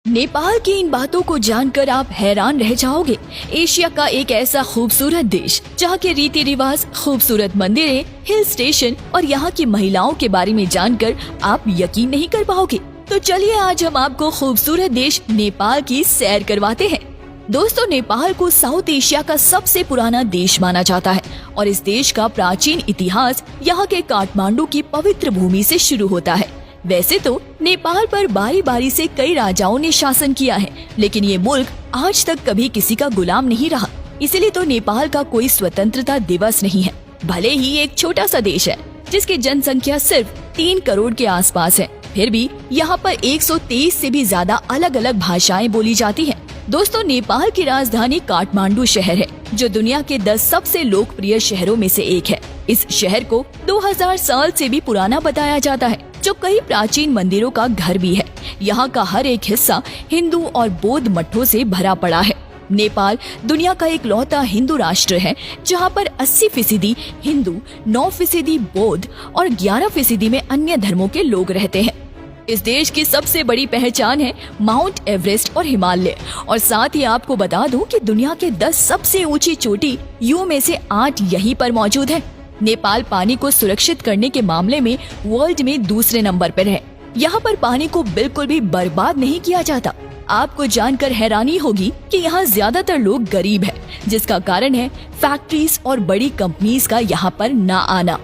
नेपाल की इन बातों को जानकर आप हैरान रह जाओगे। एशिया का एक ऐसा खूबसूरत देश जहाँ के रीति रिवाज, खूबसूरत मंदिरें, हिल स्टेशन और यहाँ की महिलाओं के बारे में जानकर आप यकीन नहीं कर पाओगे। तो चलिए आज हम आपको खूबसूरत देश नेपाल की सैर करवाते हैं। दोस्तों, नेपाल को साउथ एशिया का सबसे पुराना देश माना जाता है और इस देश का प्राचीन इतिहास यहाँ के काठमांडू की पवित्र भूमि से शुरू होता है। वैसे तो नेपाल पर बारी बारी से कई राजाओं ने शासन किया है, लेकिन ये मुल्क आज तक कभी किसी का गुलाम नहीं रहा। इसलिए तो नेपाल का कोई स्वतंत्रता दिवस नहीं है। भले ही एक छोटा सा देश है जिसकी जनसंख्या सिर्फ 3 करोड़ के आसपास है, फिर भी यहाँ पर 123 से भी ज्यादा अलग अलग भाषाएं बोली जाती हैं। दोस्तों, नेपाल की राजधानी काठमांडू शहर है जो दुनिया के 10 सबसे लोकप्रिय शहरों में से एक है। इस शहर को 2000 साल से भी पुराना बताया जाता है, जो कई प्राचीन मंदिरों का घर भी है। यहाँ का हर एक हिस्सा हिंदू और बौद्ध मठों से भरा पड़ा है। नेपाल दुनिया का एक लौता हिंदू राष्ट्र है जहाँ पर 80% हिंदू, 9% बौद्ध और 11% में अन्य धर्मों के लोग रहते हैं। इस देश की सबसे बड़ी पहचान है माउंट एवरेस्ट और हिमालय, और साथ ही आपको बता दूं कि दुनिया के 10 सबसे ऊंची चोटी यू में से 8 यहीं पर मौजूद है। नेपाल पानी को सुरक्षित करने के मामले में वर्ल्ड में दूसरे नंबर पर है। यहाँ पर पानी को बिल्कुल भी बर्बाद नहीं किया जाता। आपको जानकर हैरानी होगी कि यहाँ ज्यादातर लोग गरीब हैं, जिसका कारण है फैक्ट्रीज और बड़ी कंपनीज का यहाँ पर न आना।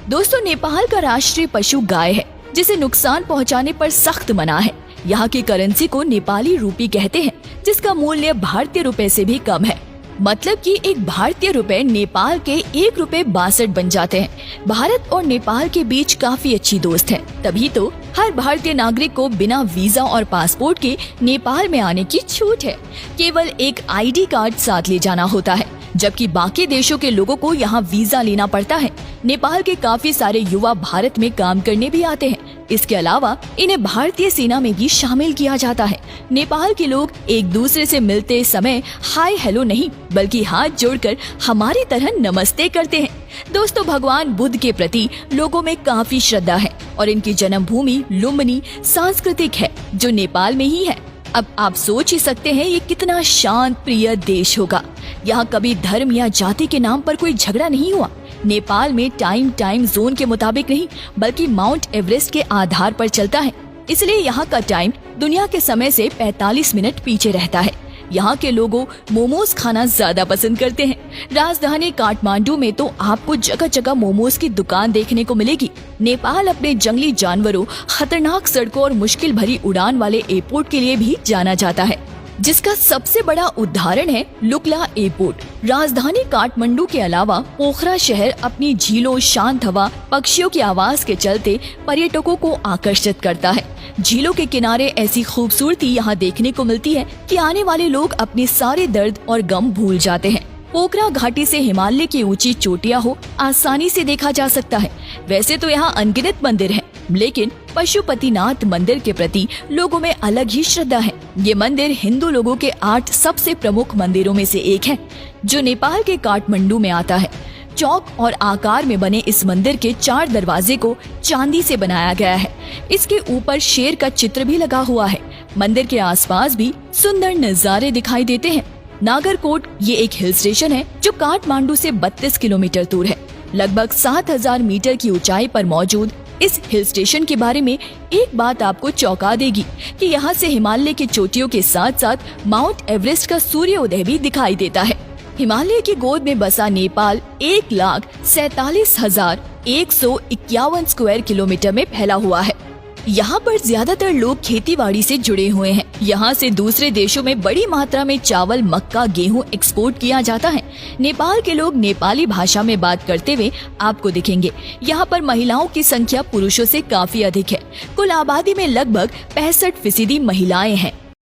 दोस्तों, नेपाल का राष्ट्रीय पशु गाय है, जिसे नुकसान पहुँचाने पर सख्त मना है। यहाँ की करेंसी को नेपाली रूपी कहते हैं, जिसका मूल्य भारतीय रुपए से भी कम है। मतलब कि एक भारतीय रुपए नेपाल के 1 रुपए 62 बन जाते हैं। भारत और नेपाल के बीच काफी अच्छी दोस्त है, तभी तो हर भारतीय नागरिक को बिना वीजा और पासपोर्ट के नेपाल में आने की छूट है। केवल एक आईडी कार्ड साथ ले जाना होता है, जबकि बाकी देशों के लोगों को यहाँ वीजा लेना पड़ता है। नेपाल के काफी सारे युवा भारत में काम करने भी आते हैं। इसके अलावा इन्हें भारतीय सेना में भी शामिल किया जाता है। नेपाल के लोग एक दूसरे से मिलते समय हाय हेलो नहीं, बल्कि हाथ जोड़कर हमारी तरह नमस्ते करते हैं। दोस्तों, भगवान बुद्ध के प्रति लोगों में काफी श्रद्धा है और इनकी जन्मभूमि लुम्बिनी सांस्कृतिक है, जो नेपाल में ही है। अब आप सोच ही सकते हैं ये कितना शांत प्रिय देश होगा। यहाँ कभी धर्म या जाति के नाम पर कोई झगड़ा नहीं हुआ। नेपाल में टाइम जोन के मुताबिक नहीं, बल्कि माउंट एवरेस्ट के आधार पर चलता है। इसलिए यहाँ का टाइम दुनिया के समय से 45 मिनट पीछे रहता है। यहाँ के लोगों मोमोज खाना ज्यादा पसंद करते हैं। राजधानी काठमांडू में तो आपको जगह जगह मोमोज की दुकान देखने को मिलेगी। नेपाल अपने जंगली जानवरों, खतरनाक सड़कों और मुश्किल भरी उड़ान वाले एयरपोर्ट के लिए भी जाना जाता है, जिसका सबसे बड़ा उदाहरण है लुक्ला एयरपोर्ट। राजधानी काठमांडू के अलावा पोखरा शहर अपनी झीलों, शांत हवा, पक्षियों की आवाज के चलते पर्यटकों को आकर्षित करता है। झीलों के किनारे ऐसी खूबसूरती यहाँ देखने को मिलती है कि आने वाले लोग अपने सारे दर्द और गम भूल जाते हैं। पोखरा घाटी से हिमालय की ऊंची चोटियां हो आसानी से देखा जा सकता है। वैसे तो यहाँ अनगिनत मंदिर हैं, लेकिन पशुपतिनाथ मंदिर के प्रति लोगों में अलग ही श्रद्धा है। ये मंदिर हिंदू लोगों के 8 सबसे प्रमुख मंदिरों में से एक है, जो नेपाल के काठमांडू में आता है। चौक और आकार में बने इस मंदिर के 4 दरवाजे को चांदी से बनाया गया है। इसके ऊपर शेर का चित्र भी लगा हुआ है। मंदिर के आसपास भी सुंदर नजारे दिखाई देते हैं। नागरकोट ये एक हिल स्टेशन है जो काठमांडू से 32 किलोमीटर दूर है। लगभग 7000 मीटर की ऊंचाई पर मौजूद इस हिल स्टेशन के बारे में एक बात आपको चौंका देगी कि यहाँ से हिमालय की चोटियों के साथ साथ माउंट एवरेस्ट का सूर्योदय भी दिखाई देता है। हिमालय की गोद में बसा नेपाल 1,47,151 स्क्वायर किलोमीटर में फैला हुआ है। यहाँ पर ज्यादातर लोग खेतीबाड़ी से जुड़े हुए हैं। यहाँ से दूसरे देशों में बड़ी मात्रा में चावल, मक्का, गेहूँ एक्सपोर्ट किया जाता है। नेपाल के लोग नेपाली भाषा में बात करते हुए आपको दिखेंगे। यहाँ पर महिलाओं की संख्या पुरुषों से काफी अधिक है। कुल आबादी में लगभग 65% महिलाएं हैं।